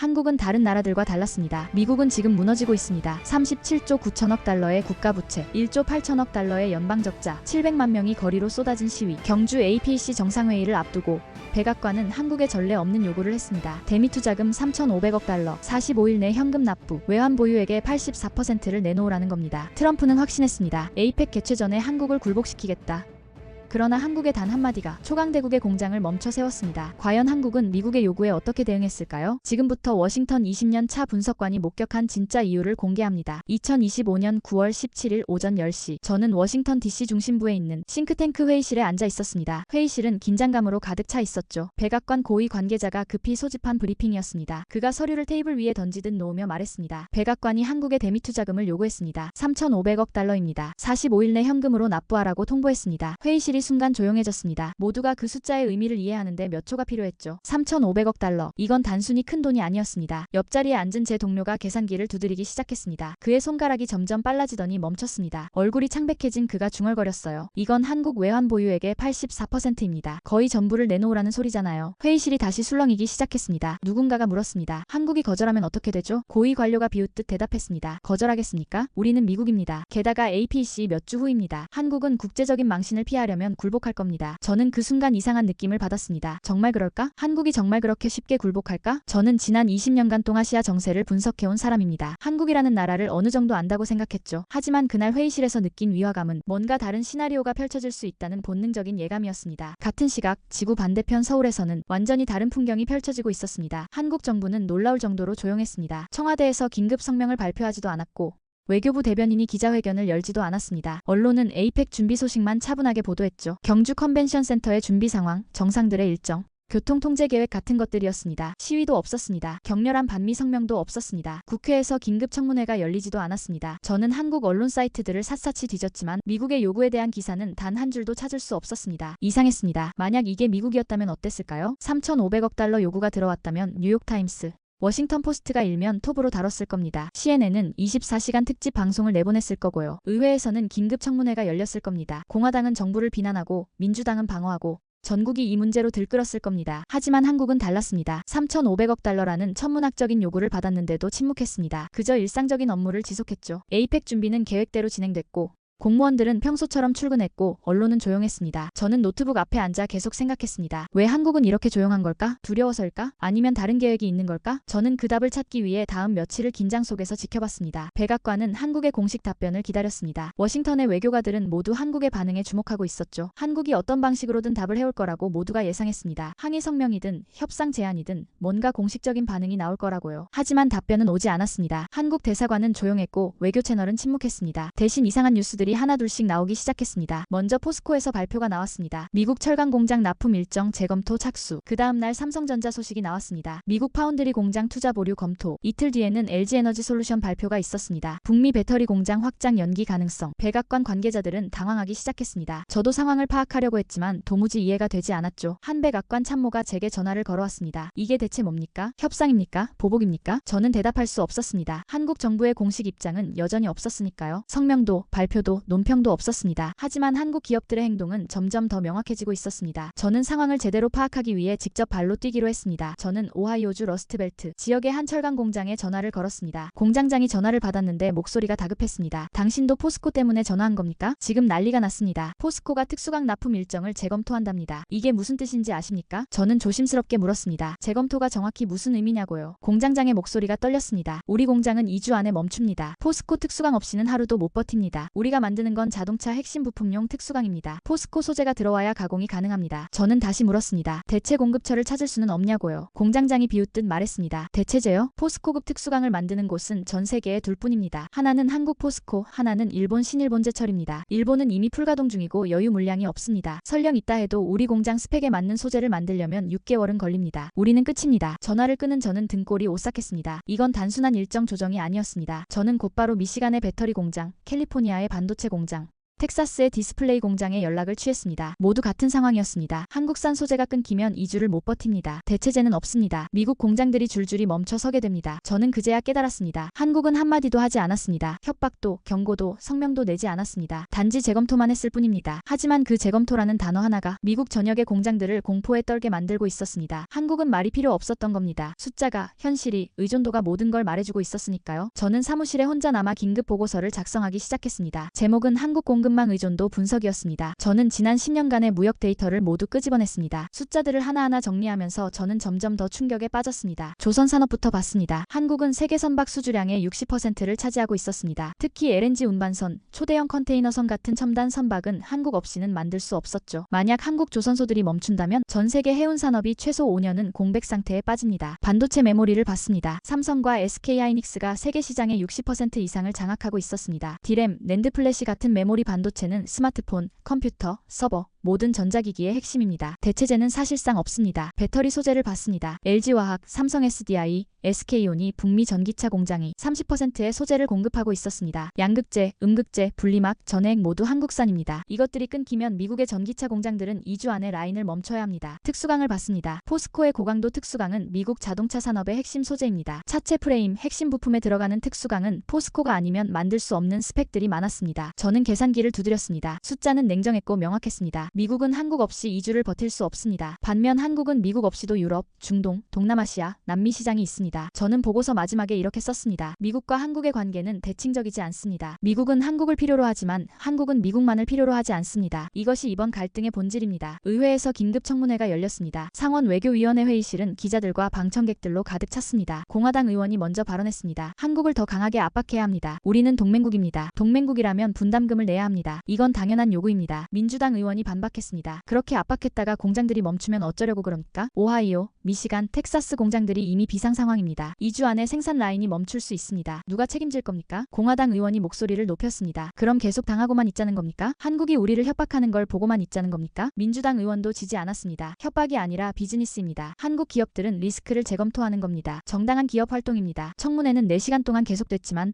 한국은 다른 나라들과 달랐습니다. 미국은 지금 무너지고 있습니다. 37조 9천억 달러의 국가부채, 1조 8천억 달러의 연방적자, 700만 명이 거리로 쏟아진 시위, 경주 APEC 정상회의를 앞두고 백악관은 한국에 전례 없는 요구를 했습니다. 대미투자금 3,500억 달러, 45일 내 현금 납부, 외환 보유액의 84%를 내놓으라는 겁니다. 트럼프는 확신했습니다. 에이펙 개최 전에 한국을 굴복시키겠다. 그러나 한국의 단 한마디가 초강대국의 공장을 멈춰 세웠습니다. 과연 한국은 미국의 요구에 어떻게 대응했을까요? 지금부터 워싱턴 20년 차 분석관이 목격한 진짜 이유를 공개합니다. 2025년 9월 17일 오전 10시 저는 워싱턴 DC 중심부에 있는 싱크탱크 회의실에 앉아 있었습니다. 회의실은 긴장감으로 가득 차 있었죠. 백악관 고위 관계자가 급히 소집한 브리핑이었습니다. 그가 서류를 테이블 위에 던지듯 놓으며 말했습니다. 백악관이 한국의 대미투자금을 요구했습니다. 3,500억 달러입니다. 45일 내 현금으로 납부하라고 통보했습니다. 회의실이 순간 조용해졌습니다. 모두가 그 숫자의 의미를 이해하는데 몇 초가 필요했죠. 3,500억 달러. 이건 단순히 큰 돈이 아니었습니다. 옆자리에 앉은 제 동료가 계산기를 두드리기 시작했습니다. 그의 손가락이 점점 빨라지더니 멈췄습니다. 얼굴이 창백해진 그가 중얼거렸어요. 이건 한국 외환 보유액의 84%입니다. 거의 전부를 내놓으라는 소리잖아요. 회의실이 다시 술렁이기 시작했습니다. 누군가가 물었습니다. 한국이 거절하면 어떻게 되죠? 고위 관료가 비웃듯 대답했습니다. 거절하겠습니까? 우리는 미국입니다. 게다가 APEC 몇 주 후입니다. 한국은 국제적인 망신을 피하려면 굴복할 겁니다. 저는 그 순간 이상한 느낌을 받았습니다. 정말 그럴까? 한국이 정말 그렇게 쉽게 굴복할까? 저는 지난 20년간 동아시아 정세를 분석해온 사람입니다. 한국이라는 나라를 어느 정도 안다고 생각했죠. 하지만 그날 회의실에서 느낀 위화감은 뭔가 다른 시나리오가 펼쳐질 수 있다는 본능적인 예감이었습니다. 같은 시각 지구 반대편 서울에서는 완전히 다른 풍경이 펼쳐지고 있었습니다. 한국 정부는 놀라울 정도로 조용했습니다. 청와대에서 긴급 성명을 발표하지도 않았고 외교부 대변인이 기자회견을 열지도 않았습니다. 언론은 에이펙 준비 소식만 차분하게 보도했죠. 경주 컨벤션 센터의 준비 상황, 정상들의 일정, 교통 통제 계획 같은 것들이었습니다. 시위도 없었습니다. 격렬한 반미 성명도 없었습니다. 국회에서 긴급 청문회가 열리지도 않았습니다. 저는 한국 언론 사이트들을 샅샅이 뒤졌지만 미국의 요구에 대한 기사는 단 한 줄도 찾을 수 없었습니다. 이상했습니다. 만약 이게 미국이었다면 어땠을까요? 3,500억 달러 요구가 들어왔다면 뉴욕타임스, 워싱턴 포스트가 일면 톱으로 다뤘을 겁니다. CNN은 24시간 특집 방송을 내보냈을 거고요. 의회에서는 긴급 청문회가 열렸을 겁니다. 공화당은 정부를 비난하고 민주당은 방어하고 전국이 이 문제로 들끓었을 겁니다. 하지만 한국은 달랐습니다. 3,500억 달러라는 천문학적인 요구를 받았는데도 침묵했습니다. 그저 일상적인 업무를 지속했죠. 에이펙 준비는 계획대로 진행됐고 공무원들은 평소처럼 출근했고 언론은 조용했습니다. 저는 노트북 앞에 앉아 계속 생각했습니다. 왜 한국은 이렇게 조용한 걸까? 두려워서일까? 아니면 다른 계획이 있는 걸까? 저는 그 답을 찾기 위해 다음 며칠을 긴장 속에서 지켜봤습니다. 백악관은 한국의 공식 답변을 기다렸습니다. 워싱턴의 외교가들은 모두 한국의 반응에 주목하고 있었죠. 한국이 어떤 방식으로든 답을 해올 거라고 모두가 예상했습니다. 항의 성명이든 협상 제안이든 뭔가 공식적인 반응이 나올 거라고요. 하지만 답변은 오지 않았습니다. 한국 대사관은 조용했고 외교 채널은 침묵했습니다. 대신 이상한 뉴스들이 하나둘씩 나오기 시작했습니다. 먼저 포스코에서 발표가 나왔습니다. 미국 철강 공장 납품 일정 재검토 착수. 그 다음날 삼성전자 소식이 나왔습니다. 미국 파운드리 공장 투자 보류 검토. 이틀 뒤에는 LG에너지솔루션 발표가 있었습니다. 북미 배터리 공장 확장 연기 가능성. 백악관 관계자들은 당황하기 시작했습니다. 저도 상황을 파악하려고 했지만 도무지 이해가 되지 않았죠. 한 백악관 참모가 제게 전화를 걸어왔습니다. 이게 대체 뭡니까? 협상입니까? 보복입니까? 저는 대답할 수 없었습니다. 한국 정부의 공식 입장은 여전히 없었으니까요. 성명도 발표도 논평도 없었습니다. 하지만 한국 기업들의 행동은 점점 더 명확해지고 있었습니다. 저는 상황을 제대로 파악하기 위해 직접 발로 뛰기로 했습니다. 저는 오하이오주 러스트벨트 지역의 한 철강 공장에 전화를 걸었습니다. 공장장이 전화를 받았는데 목소리가 다급했습니다. 당신도 포스코 때문에 전화한 겁니까? 지금 난리가 났습니다. 포스코가 특수강 납품 일정을 재검토한답니다. 이게 무슨 뜻인지 아십니까? 저는 조심스럽게 물었습니다. 재검토가 정확히 무슨 의미냐고요. 공장장의 목소리가 떨렸습니다. 우리 공장은 2주 안에 멈춥니다. 포스코 특수강 없이는 하루도 못 버팁니다. 우리가 만드는 건 자동차 핵심 부품용 특수강입니다. 포스코 소재가 들어와야 가공이 가능합니다. 저는 다시 물었습니다. 대체 공급처를 찾을 수는 없냐고요. 공장장이 비웃듯 말했습니다. 대체제요? 포스코급 특수강을 만드는 곳은 전 세계에 둘뿐입니다. 하나는 한국 포스코, 하나는 일본 신일본제철입니다. 일본은 이미 풀가동 중이고 여유 물량이 없습니다. 설령 있다 해도 우리 공장 스펙에 맞는 소재를 만들려면 6개월은 걸립니다. 우리는 끝입니다. 전화를 끄는 저는 등골이 오싹했습니다. 이건 단순한 일정 조정이 아니었습니다. 저는 곧바로 미시간의 배터리 공장, 캘리포니아의 반도체 공장, 텍사스의 디스플레이 공장에 연락을 취했습니다. 모두 같은 상황이었습니다. 한국산 소재가 끊기면 2주를 못 버팁니다. 대체재는 없습니다. 미국 공장들이 줄줄이 멈춰 서게 됩니다. 저는 그제야 깨달았습니다. 한국은 한마디도 하지 않았습니다. 협박도, 경고도, 성명도 내지 않았습니다. 단지 재검토만 했을 뿐입니다. 하지만 그 재검토라는 단어 하나가 미국 전역의 공장들을 공포에 떨게 만들고 있었습니다. 한국은 말이 필요 없었던 겁니다. 숫자가, 현실이, 의존도가 모든 걸 말해주고 있었으니까요. 저는 사무실에 혼자 남아 긴급 보고서를 작성하기 시작했습니다. 제목은 한국 공급망 의존도 분석이었습니다. 저는 지난 10년간의 무역 데이터를 모두 끄집어냈습니다. 숫자들을 하나하나 정리하면서 저는 점점 더 충격에 빠졌습니다. 조선산업부터 봤습니다. 한국은 세계 선박 수주량의 60%를 차지하고 있었습니다. 특히 LNG 운반선, 초대형 컨테이너선 같은 첨단 선박은 한국 없이는 만들 수 없었죠. 만약 한국 조선소들이 멈춘다면 전 세계 해운 산업이 최소 5년은 공백 상태에 빠집니다. 반도체 메모리를 봤습니다. 삼성과 SK하이닉스가 세계 시장의 60% 이상을 장악하고 있었습니다. 디램, 낸드 플래시 같은 메모리 반도체는 스마트폰, 컴퓨터, 서버, 모든 전자기기의 핵심입니다. 대체재는 사실상 없습니다. 배터리 소재를 봤습니다. LG화학, 삼성 SDI, SK온이 북미 전기차 공장이 30%의 소재를 공급하고 있었습니다. 양극재, 음극재, 분리막, 전해액 모두 한국산입니다. 이것들이 끊기면 미국의 전기차 공장들은 2주 안에 라인을 멈춰야 합니다. 특수강을 봤습니다. 포스코의 고강도 특수강은 미국 자동차 산업의 핵심 소재입니다. 차체 프레임, 핵심 부품에 들어가는 특수강은 포스코가 아니면 만들 수 없는 스펙들이 많았습니다. 저는 계산기를 두드렸습니다. 숫자는 냉정했고 명확했습니다. 미국은 한국 없이 2주를 버틸 수 없습니다. 반면 한국은 미국 없이도 유럽, 중동, 동남아시아, 남미 시장이 있습니다. 저는 보고서 마지막에 이렇게 썼습니다. 미국과 한국의 관계는 대칭적이지 않습니다. 미국은 한국을 필요로 하지만 한국은 미국만을 필요로 하지 않습니다. 이것이 이번 갈등의 본질입니다. 의회에서 긴급 청문회가 열렸습니다. 상원 외교위원회 회의실은 기자들과 방청객들로 가득 찼습니다. 공화당 의원이 먼저 발언했습니다. 한국을 더 강하게 압박해야 합니다. 우리는 동맹국입니다. 동맹국이라면 분담금을 내야 합니다. 이건 당연한 요구입니다. 민주당 의원이 반박했습니다. 그렇게 압박했다가 공장들이 멈추면 어쩌려고 그럽니까? 오하이오, 미시간, 텍사스 공장들이 이미 비상 상황입니다. 2주 안에 생산 라인이 멈출 수 있습니다. 누가 책임질 겁니까? 공화당 의원이 목소리를 높였습니다. 그럼 계속 당하고만 있자는 겁니까? 한국이 우리를 협박하는 걸 보고만 있자는 겁니까? 민주당 의원도 지지 않았습니다. 협박이 아니라 비즈니스입니다. 한국 기업들은 리스크를 재검토하는 겁니다. 정당한 기업 활동입니다. 청문회는 4시간 동안 계속됐지만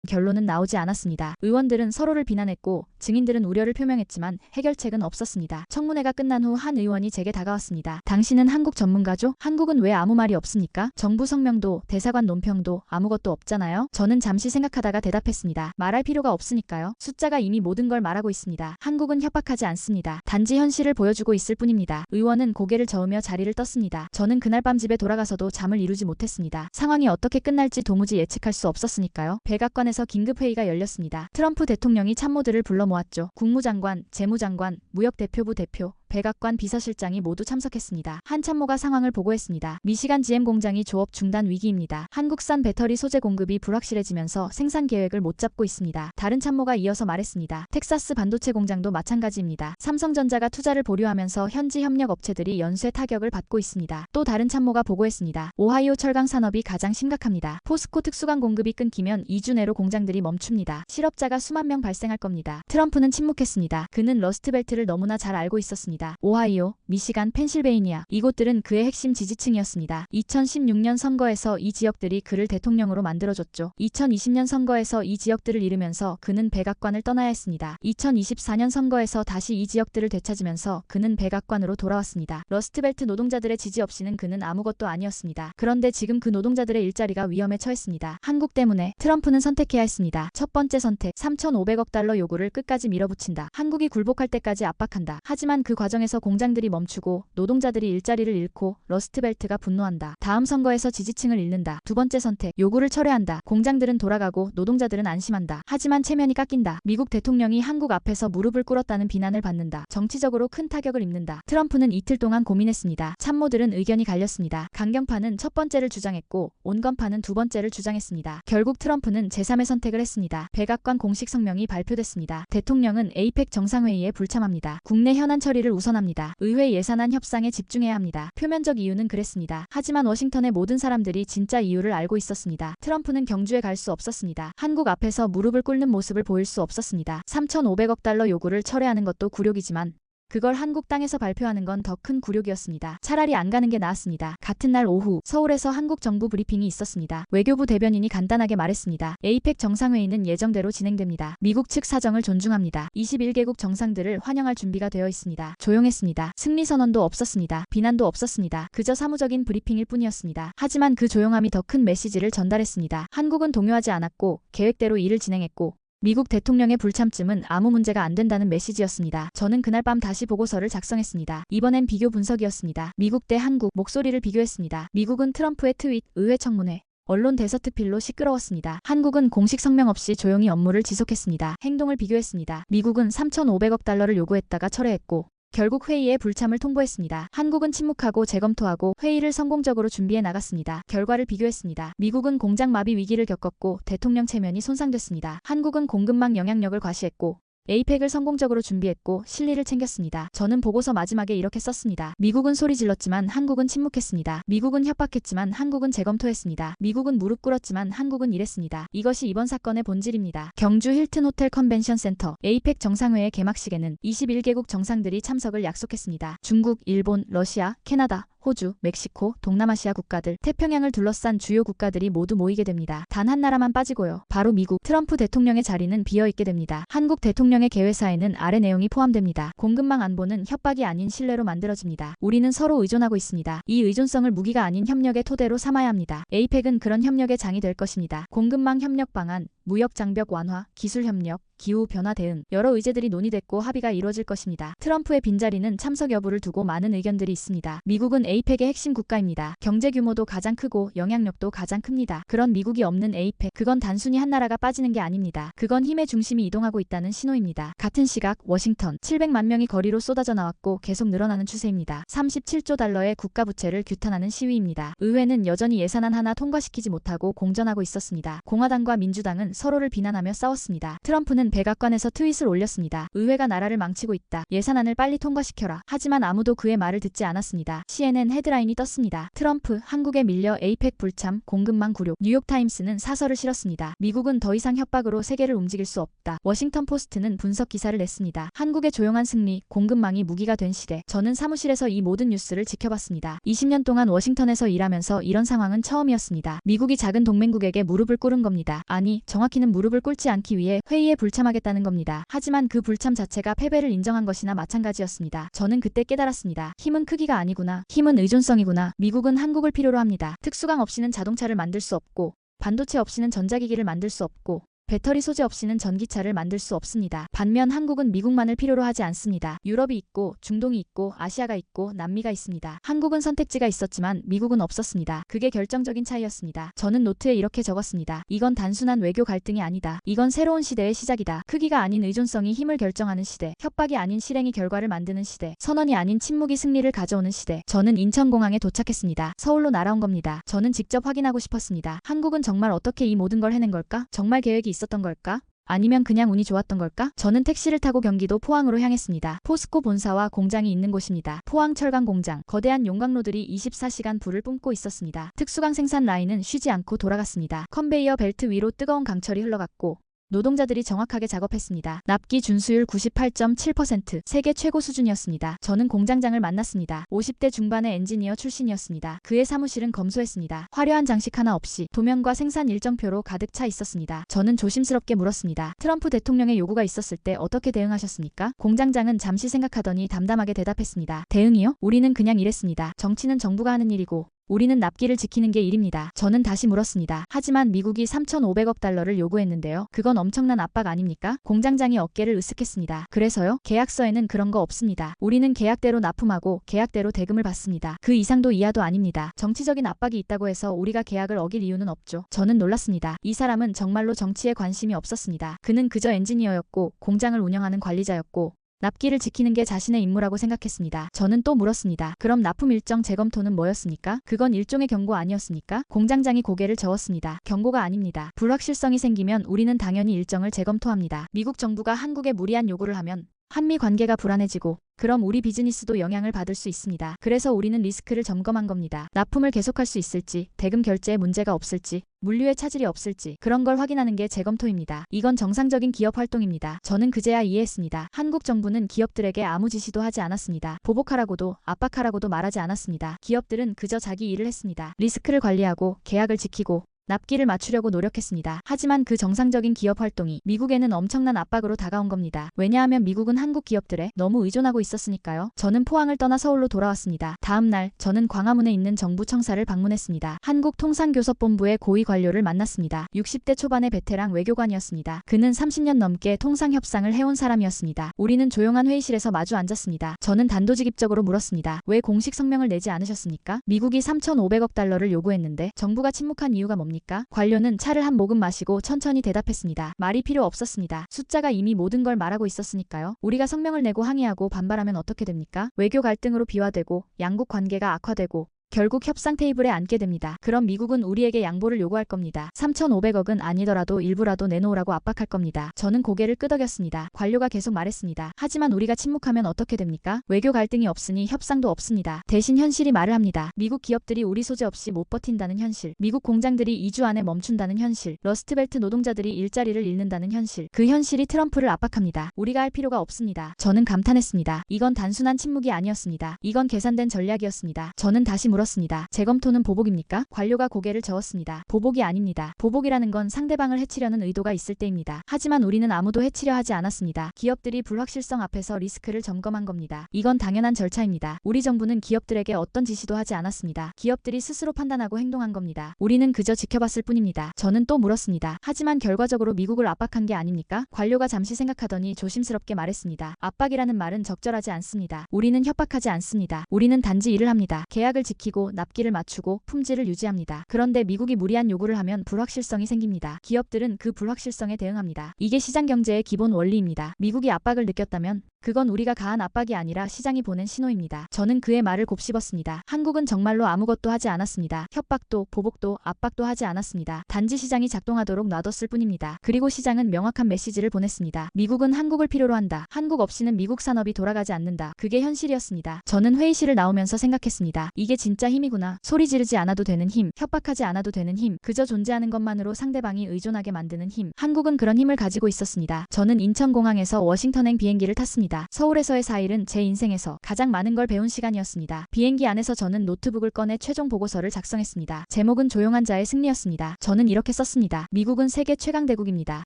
결론은 나오지 않았습니다. 의원들은 서로를 비난했고 증인들은 우려를 표명했지만 해결책은 없었습니다. 청문회가 끝난 후 한 의원이 제게 다가왔습니다. 당신은 한국 전문가죠? 한국은 왜 아무 말이 없습니까? 정부 성명도 대사관 논평도 아무것도 없잖아요. 저는 잠시 생각하다가 대답했습니다. 말할 필요가 없으니까요. 숫자가 이미 모든 걸 말하고 있습니다. 한국은 협박하지 않습니다. 단지 현실을 보여주고 있을 뿐입니다. 의원은 고개를 저으며 자리를 떴습니다. 저는 그날 밤 집에 돌아가서도 잠을 이루지 못했습니다. 상황이 어떻게 끝날지 도무지 예측할 수 없었으니까요. 백악관에서 긴급회의가 열렸습니다. 트럼프 대통령이 참모들을 불러 모았죠. 국무장관, 재무장관, 무역대표부 대표, 백악관 비서실장이 모두 참석했습니다. 한 참모가 상황을 보고했습니다. 미시간 GM 공장이 조업 중단 위기입니다. 한국산 배터리 소재 공급이 불확실해지면서 생산 계획을 못 잡고 있습니다. 다른 참모가 이어서 말했습니다. 텍사스 반도체 공장도 마찬가지입니다. 삼성전자가 투자를 보류하면서 현지 협력 업체들이 연쇄 타격을 받고 있습니다. 또 다른 참모가 보고했습니다. 오하이오 철강 산업이 가장 심각합니다. 포스코 특수강 공급이 끊기면 2주 내로 공장들이 멈춥니다. 실업자가 수만 명 발생할 겁니다. 트럼프는 침묵했습니다. 그는 러스트벨트를 너무나 잘 알고 있었습니다. 오하이오, 미시간, 펜실베이니아 이곳들은 그의 핵심 지지층이었습니다. 2016년 선거에서 이 지역들이 그를 대통령으로 만들어줬죠. 2020년 선거에서 이 지역들을 잃으면서 그는 백악관을 떠나야 했습니다. 2024년 선거에서 다시 이 지역들을 되찾으면서 그는 백악관으로 돌아왔습니다. 러스트벨트 노동자들의 지지 없이는 그는 아무것도 아니었습니다. 그런데 지금 그 노동자들의 일자리가 위험에 처했습니다. 한국 때문에 트럼프는 선택해야 했습니다. 첫 번째 선택, 3,500억 달러 요구를 끝까지 밀어붙인다. 한국이 굴복할 때까지 압박한다. 하지만 그 과정에서 공장들이 멈추고 노동자들이 일자리를 잃고 러스트벨트가 분노한다. 다음 선거에서 지지층을 잃는다. 두 번째 선택, 요구를 철회한다. 공장들은 돌아가고 노동자들은 안심한다. 하지만 체면이 깎인다. 미국 대통령이 한국 앞에서 무릎을 꿇었다는 비난을 받는다. 정치적으로 큰 타격을 입는다. 트럼프는 이틀 동안 고민했습니다. 참모들은 의견이 갈렸습니다. 강경파는 첫 번째를 주장했고 온건파는 두 번째를 주장했습니다. 결국 트럼프는 제3의 선택을 했습니다. 백악관 공식 성명이 발표됐습니다. 대통령은 에이펙 정상회의에 불참합니다. 국내 현안 처리를 우선합니다. 의회 예산안 협상에 집중해야 합니다. 표면적 이유는 그랬습니다. 하지만 워싱턴의 모든 사람들이 진짜 이유를 알고 있었습니다. 트럼프는 경주에 갈 수 없었습니다. 한국 앞에서 무릎을 꿇는 모습을 보일 수 없었습니다. 3,500억 달러 요구를 철회하는 것도 굴욕이지만 그걸 한국 땅에서 발표하는 건 더 큰 굴욕이었습니다. 차라리 안 가는 게 나았습니다. 같은 날 오후 서울에서 한국 정부 브리핑이 있었습니다. 외교부 대변인이 간단하게 말했습니다. 에이펙 정상회의는 예정대로 진행됩니다. 미국 측 사정을 존중합니다. 21개국 정상들을 환영할 준비가 되어 있습니다. 조용했습니다. 승리 선언도 없었습니다. 비난도 없었습니다. 그저 사무적인 브리핑일 뿐이었습니다. 하지만 그 조용함이 더 큰 메시지를 전달했습니다. 한국은 동요하지 않았고 계획대로 일을 진행했고 미국 대통령의 불참쯤은 아무 문제가 안 된다는 메시지였습니다. 저는 그날 밤 다시 보고서를 작성했습니다. 이번엔 비교 분석이었습니다. 미국 대 한국 목소리를 비교했습니다. 미국은 트럼프의 트윗, 의회 청문회, 언론 데서트필로 시끄러웠습니다. 한국은 공식 성명 없이 조용히 업무를 지속했습니다. 행동을 비교했습니다. 미국은 3,500억 달러를 요구했다가 철회했고 결국 회의에 불참을 통보했습니다. 한국은 침묵하고 재검토하고 회의를 성공적으로 준비해 나갔습니다. 결과를 비교했습니다. 미국은 공장 마비 위기를 겪었고 대통령 체면이 손상됐습니다. 한국은 공급망 영향력을 과시했고 에이펙을 성공적으로 준비했고 실리를 챙겼습니다. 저는 보고서 마지막에 이렇게 썼습니다. 미국은 소리 질렀지만 한국은 침묵했습니다. 미국은 협박했지만 한국은 재검토했습니다. 미국은 무릎 꿇었지만 한국은 일했습니다. 이것이 이번 사건의 본질입니다. 경주 힐튼 호텔 컨벤션 센터 에이펙 정상회의 개막식에는 21개국 정상들이 참석을 약속했습니다. 중국, 일본, 러시아, 캐나다, 호주, 멕시코, 동남아시아 국가들, 태평양을 둘러싼 주요 국가들이 모두 모이게 됩니다. 단 한 나라만 빠지고요. 바로 미국. 트럼프 대통령의 자리는 비어있게 됩니다. 한국 대통령의 개회사에는 아래 내용이 포함됩니다. 공급망 안보는 협박이 아닌 신뢰로 만들어집니다. 우리는 서로 의존하고 있습니다. 이 의존성을 무기가 아닌 협력의 토대로 삼아야 합니다. 에이펙은 그런 협력의 장이 될 것입니다. 공급망 협력 방안, 무역 장벽 완화, 기술 협력, 기후변화 대응, 여러 의제들이 논의됐고 합의가 이루어질 것입니다. 트럼프의 빈자리는 참석 여부를 두고 많은 의견들이 있습니다. 미국은 에이펙의 핵심 국가입니다. 경제 규모도 가장 크고 영향력도 가장 큽니다. 그런 미국이 없는 에이펙, 그건 단순히 한 나라가 빠지는 게 아닙니다. 그건 힘의 중심이 이동하고 있다는 신호입니다. 같은 시각 워싱턴, 700만 명이 거리로 쏟아져 나왔고 계속 늘어나는 추세입니다. 37조 달러의 국가부채를 규탄하는 시위입니다. 의회는 여전히 예산안 하나 통과시키지 못하고 공전하고 있었습니다. 공화당과 민주당은 서로를 비난하며 싸웠습니다. 트럼프는 백악관에서 트윗을 올렸습니다. 의회가 나라를 망치고 있다. 예산안을 빨리 통과시켜라. 하지만 아무도 그의 말을 듣지 않았습니다. CNN 헤드라인이 떴습니다. 트럼프, 한국에 밀려 에이펙 불참, 공급망 굴욕. 뉴욕타임스는 사설을 실었습니다. 미국은 더 이상 협박으로 세계를 움직일 수 없다. 워싱턴 포스트는 분석 기사를 냈습니다. 한국의 조용한 승리, 공급망이 무기가 된 시대. 저는 사무실에서 이 모든 뉴스를 지켜봤습니다. 20년 동안 워싱턴에서 일하면서 이런 상황은 처음이었습니다. 미국이 작은 동맹국에게 무릎을 꿇은 겁니다. 아니, 정확히는 무릎을 꿇지 않기 위해 회의에 불참하겠다는 겁니다. 하지만 그 불참 자체가 패배를 인정한 것이나 마찬가지였습니다. 저는 그때 깨달았습니다. 힘은 크기가 아니구나. 힘은 의존성이구나. 미국은 한국을 필요로 합니다. 특수강 없이는 자동차를 만들 수 없고 반도체 없이는 전자기기를 만들 수 없고 배터리 소재 없이는 전기차를 만들 수 없습니다. 반면 한국은 미국만을 필요로 하지 않습니다. 유럽이 있고 중동이 있고 아시아가 있고 남미가 있습니다. 한국은 선택지가 있었지만 미국은 없었습니다. 그게 결정적인 차이였습니다. 저는 노트에 이렇게 적었습니다. 이건 단순한 외교 갈등이 아니다. 이건 새로운 시대의 시작이다. 크기가 아닌 의존성이 힘을 결정하는 시대. 협박이 아닌 실행이 결과를 만드는 시대. 선언이 아닌 침묵이 승리를 가져오는 시대. 저는 인천공항에 도착했습니다. 서울로 날아온 겁니다. 저는 직접 확인하고 싶었습니다. 한국은 정말 어떻게 이 모든 걸 해낸 걸까? 정말 계획이 있었던 걸까? 아니면 그냥 운이 좋았던 걸까? 저는 택시를 타고 경기도 포항으로 향했습니다. 포스코 본사와 공장이 있는 곳입니다. 포항 철강 공장, 거대한 용광로들이 24시간 불을 뿜고 있었습니다. 특수강 생산 라인은 쉬지 않고 돌아갔습니다. 컨베이어 벨트 위로 뜨거운 강철이 흘러갔고 노동자들이 정확하게 작업했습니다. 납기 준수율 98.7%, 세계 최고 수준이었습니다. 저는 공장장을 만났습니다. 50대 중반의 엔지니어 출신이었습니다. 그의 사무실은 검소했습니다. 화려한 장식 하나 없이 도면과 생산 일정표로 가득 차 있었습니다. 저는 조심스럽게 물었습니다. 트럼프 대통령의 요구가 있었을 때 어떻게 대응하셨습니까? 공장장은 잠시 생각하더니 담담하게 대답했습니다. 대응이요? 우리는 그냥 일했습니다. 정치는 정부가 하는 일이고 우리는 납기를 지키는 게 일입니다. 저는 다시 물었습니다. 하지만 미국이 3,500억 달러를 요구했는데요. 그건 엄청난 압박 아닙니까? 공장장이 어깨를 으쓱했습니다. 그래서요? 계약서에는 그런 거 없습니다. 우리는 계약대로 납품하고 계약대로 대금을 받습니다. 그 이상도 이하도 아닙니다. 정치적인 압박이 있다고 해서 우리가 계약을 어길 이유는 없죠. 저는 놀랐습니다. 이 사람은 정말로 정치에 관심이 없었습니다. 그는 그저 엔지니어였고 공장을 운영하는 관리자였고 납기를 지키는 게 자신의 임무라고 생각했습니다. 저는 또 물었습니다. 그럼 납품 일정 재검토는 뭐였습니까? 그건 일종의 경고 아니었습니까? 공장장이 고개를 저었습니다. 경고가 아닙니다. 불확실성이 생기면 우리는 당연히 일정을 재검토합니다. 미국 정부가 한국에 무리한 요구를 하면 한미 관계가 불안해지고 그럼 우리 비즈니스도 영향을 받을 수 있습니다. 그래서 우리는 리스크를 점검한 겁니다. 납품을 계속할 수 있을지, 대금 결제에 문제가 없을지, 물류에 차질이 없을지 그런 걸 확인하는 게 재검토입니다. 이건 정상적인 기업 활동입니다. 저는 그제야 이해했습니다. 한국 정부는 기업들에게 아무 지시도 하지 않았습니다. 보복하라고도 압박하라고도 말하지 않았습니다. 기업들은 그저 자기 일을 했습니다. 리스크를 관리하고 계약을 지키고 납기를 맞추려고 노력했습니다. 하지만 그 정상적인 기업 활동이 미국에는 엄청난 압박으로 다가온 겁니다. 왜냐하면 미국은 한국 기업들에 너무 의존하고 있었으니까요. 저는 포항을 떠나 서울로 돌아왔습니다. 다음 날 저는 광화문에 있는 정부 청사를 방문했습니다. 한국통상교섭본부의 고위 관료를 만났습니다. 60대 초반의 베테랑 외교관이었습니다. 그는 30년 넘게 통상 협상을 해온 사람이었습니다. 우리는 조용한 회의실에서 마주 앉았습니다. 저는 단도직입적으로 물었습니다. 왜 공식 성명을 내지 않으셨습니까? 미국이 3,500억 달러를 요구했는데 정부가 침묵한 이유가 뭡니까? 관료는 차를 한 모금 마시고 천천히 대답했습니다. 말이 필요 없었습니다. 숫자가 이미 모든 걸 말하고 있었으니까요. 우리가 성명을 내고 항의하고 반발하면 어떻게 됩니까? 외교 갈등으로 비화되고 양국 관계가 악화되고 결국 협상 테이블에 앉게 됩니다. 그럼 미국은 우리에게 양보를 요구할 겁니다. 3,500억은 아니더라도 일부라도 내놓으라고 압박할 겁니다. 저는 고개를 끄덕였습니다. 관료가 계속 말했습니다. 하지만 우리가 침묵하면 어떻게 됩니까? 외교 갈등이 없으니 협상도 없습니다. 대신 현실이 말을 합니다. 미국 기업들이 우리 소재 없이 못 버틴다는 현실. 미국 공장들이 2주 안에 멈춘다는 현실. 러스트벨트 노동자들이 일자리를 잃는다는 현실. 그 현실이 트럼프를 압박합니다. 우리가 할 필요가 없습니다. 저는 감탄했습니다. 이건 단순한 침묵이 아니었습니다. 이건 계산된 전략이었습니다. 저는 다시 물었습니다. 재검토는 보복입니까? 관료가 고개를 저었습니다. 보복이 아닙니다. 보복이라는 건 상대방을 해치려는 의도가 있을 때입니다. 하지만 우리는 아무도 해치려 하지 않았습니다. 기업들이 불확실성 앞에서 리스크를 점검한 겁니다. 이건 당연한 절차입니다. 우리 정부는 기업들에게 어떤 지시도 하지 않았습니다. 기업들이 스스로 판단하고 행동한 겁니다. 우리는 그저 지켜봤을 뿐입니다. 저는 또 물었습니다. 하지만 결과적으로 미국을 압박한 게 아닙니까? 관료가 잠시 생각하더니 조심스럽게 말했습니다. 압박이라는 말은 적절하지 않습니다. 우리는 협박하지 않습니다. 우리는 단지 일을 합니다. 계약을 지키고 납기를 맞추고 품질을 유지합니다. 그런데 미국이 무리한 요구를 하면 불확실성이 생깁니다. 기업들은 그 불확실성에 대응합니다. 이게 시장 경제의 기본 원리입니다. 미국이 압박을 느꼈다면 그건 우리가 가한 압박이 아니라 시장이 보낸 신호입니다. 저는 그의 말을 곱씹었습니다. 한국은 정말로 아무것도 하지 않았습니다. 협박도 보복도 압박도 하지 않았습니다. 단지 시장이 작동하도록 놔뒀을 뿐입니다. 그리고 시장은 명확한 메시지를 보냈습니다. 미국은 한국을 필요로 한다. 한국 없이는 미국 산업이 돌아가지 않는다. 그게 현실이었습니다. 저는 회의실을 나오면서 생각했습니다. 이게 진짜 힘이구나. 소리 지르지 않아도 되는 힘, 협박하지 않아도 되는 힘, 그저 존재하는 것만으로 상대방이 의존하게 만드는 힘. 한국은 그런 힘을 가지고 있었습니다. 저는 인천공항에서 워싱턴행 비행기를 탔습니다. 서울에서의 4일은 제 인생에서 가장 많은 걸 배운 시간이었습니다. 비행기 안에서 저는 노트북을 꺼내 최종 보고서를 작성했습니다. 제목은 조용한 자의 승리였습니다. 저는 이렇게 썼습니다. 미국은 세계 최강대국입니다.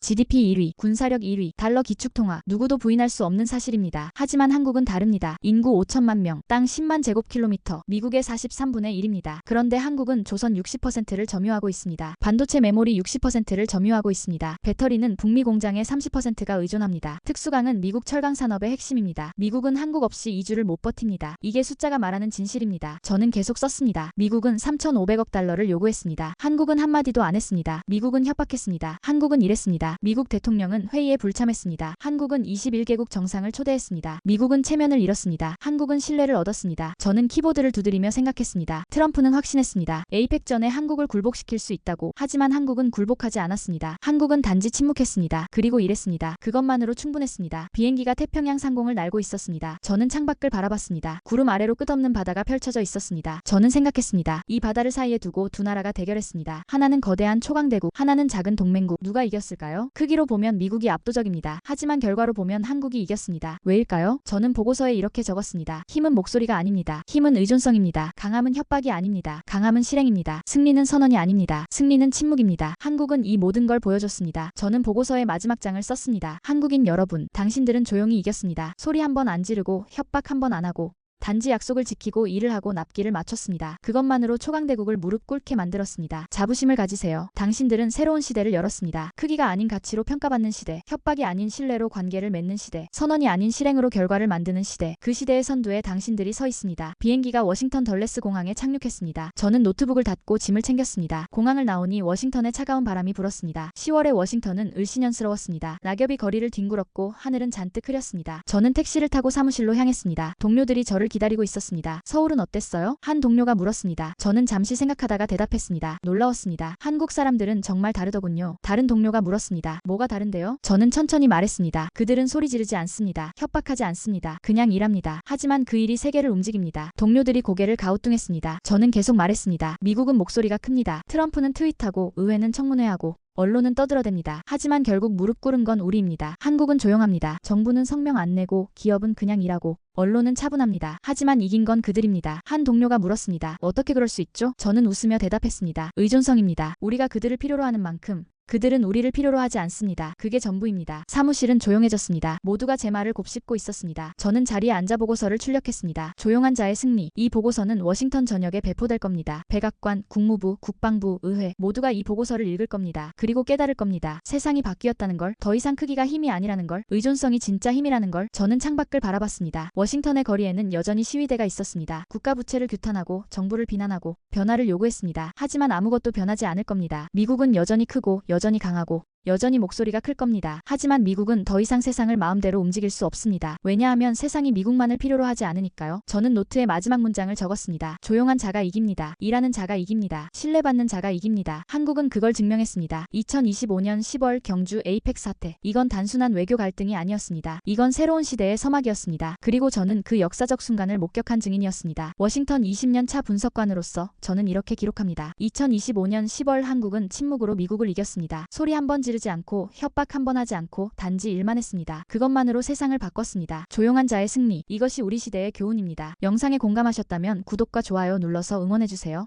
GDP 1위, 군사력 1위, 달러 기축통화, 누구도 부인할 수 없는 사실입니다. 하지만 한국은 다릅니다. 인구 5천만 명, 땅 10만 제곱킬로미터, 미국의 43분의 1입니다. 그런데 한국은 조선 60%를 점유하고 있습니다. 반도체 메모리 60%를 점유하고 있습니다. 배터리는 북미 공장의 30%가 의존합니다. 특수강은 미국 철강 산업의 핵심입니다. 미국은 한국 없이 2주를 못 버팁니다. 이게 숫자가 말하는 진실입니다. 저는 계속 썼습니다. 미국은 3,500억 달러를 요구했습니다. 한국은 한마디도 안 했습니다. 미국은 협박했습니다. 한국은 이랬습니다. 미국 대통령은 회의에 불참했습니다. 한국은 21개국 정상을 초대했습니다. 미국은 체면을 잃었습니다. 한국은 신뢰를 얻었습니다. 저는 키보드를 두드리며 생각했습니다. 트럼프는 확신했습니다. 에이펙 전에 한국을 굴복시킬 수 있다고. 하지만 한국은 굴복하지 않았습니다. 한국은 단지 침묵했습니다. 그리고 이랬습니다. 그것만으로 충분했습니다. 비행기가 태평양 상공을 날고 있었습니다. 저는 창밖을 바라봤습니다. 구름 아래로 끝없는 바다가 펼쳐져 있었습니다. 저는 생각했습니다. 이 바다를 사이에 두고 두 나라가 대결했습니다. 하나는 거대한 초강대국, 하나는 작은 동맹국. 누가 이겼을까요? 크기로 보면 미국이 압도적입니다. 하지만 결과로 보면 한국이 이겼습니다. 왜일까요? 저는 보고서에 이렇게 적었습니다. 힘은 목소리가 아닙니다. 힘은 의존성입니다. 강함은 협박이 아닙니다. 강함은 실행입니다. 승리는 선언이 아닙니다. 승리는 침묵입니다. 한국은 이 모든 걸 보여줬습니다. 저는 보고서의 마지막 장을 썼습니다. 한국인 여러분, 당신들은 조용히 이겼습니다. 소리 한 번 안 지르고 협박 한 번 안 하고 단지 약속을 지키고 일을 하고 납기를 마쳤습니다. 그것만으로 초강대국을 무릎 꿇게 만들었습니다. 자부심을 가지세요. 당신들은 새로운 시대를 열었습니다. 크기가 아닌 가치로 평가받는 시대, 협박이 아닌 신뢰로 관계를 맺는 시대, 선언이 아닌 실행으로 결과를 만드는 시대. 그 시대의 선두에 당신들이 서 있습니다. 비행기가 워싱턴 덜레스 공항에 착륙했습니다. 저는 노트북을 닫고 짐을 챙겼습니다. 공항을 나오니 워싱턴에 차가운 바람이 불었습니다. 10월의 워싱턴은 을씨년스러웠습니다. 낙엽이 거리를 뒹굴었고 하늘은 잔뜩 흐렸습니다. 저는 택시를 타고 사무실로 향했습니다. 동료들이 저를 기다리고 있었습니다. 서울은 어땠어요? 한 동료가 물었습니다. 저는 잠시 생각하다가 대답했습니다. 놀라웠습니다. 한국 사람들은 정말 다르더군요. 다른 동료가 물었습니다. 뭐가 다른데요? 저는 천천히 말했습니다. 그들은 소리 지르지 않습니다. 협박하지 않습니다. 그냥 일합니다. 하지만 그 일이 세계를 움직입니다. 동료들이 고개를 가우뚱했습니다. 저는 계속 말했습니다. 미국은 목소리가 큽니다. 트럼프는 트윗하고 의회는 청문회하고 언론은 떠들어댑니다. 하지만 결국 무릎 꿇은 건 우리입니다. 한국은 조용합니다. 정부는 성명 안 내고 기업은 그냥 일하고 언론은 차분합니다. 하지만 이긴 건 그들입니다. 한 동료가 물었습니다. 어떻게 그럴 수 있죠? 저는 웃으며 대답했습니다. 의존성입니다. 우리가 그들을 필요로 하는 만큼 그들은 우리를 필요로 하지 않습니다. 그게 전부입니다. 사무실은 조용해졌습니다. 모두가 제 말을 곱씹고 있었습니다. 저는 자리에 앉아 보고서를 출력했습니다. 조용한 자의 승리. 이 보고서는 워싱턴 전역에 배포될 겁니다. 백악관, 국무부, 국방부, 의회 모두가 이 보고서를 읽을 겁니다. 그리고 깨달을 겁니다. 세상이 바뀌었다는 걸, 더 이상 크기가 힘이 아니라는 걸, 의존성이 진짜 힘이라는 걸. 저는 창밖을 바라봤습니다. 워싱턴의 거리에는 여전히 시위대가 있었습니다. 국가 부채를 규탄하고 정부를 비난하고 변화를 요구했습니다. 하지만 아무것도 변하지 않을 겁니다. 미국은 여전히 크고 여전히 강하고 여전히 목소리가 클 겁니다. 하지만 미국은 더 이상 세상을 마음대로 움직일 수 없습니다. 왜냐하면 세상이 미국만을 필요로 하지 않으니까요. 저는 노트에 마지막 문장을 적었습니다. 조용한 자가 이깁니다. 일하는 자가 이깁니다. 신뢰받는 자가 이깁니다. 한국은 그걸 증명했습니다. 2025년 10월 경주 에이펙 사태. 이건 단순한 외교 갈등이 아니었습니다. 이건 새로운 시대의 서막이었습니다. 그리고 저는 그 역사적 순간을 목격한 증인이었습니다. 워싱턴 20년 차 분석관으로서 저는 이렇게 기록합니다. 2025년 10월 한국은 침묵으로 미국을 이겼습니다. 소리 한 번 지르지 않고 협박 한 번 하지 않고 단지 일만 했습니다. 그것만으로 세상을 바꿨습니다. 조용한 자의 승리. 이것이 우리 시대의 교훈입니다. 영상에 공감하셨다면 구독과 좋아요 눌러서 응원해주세요.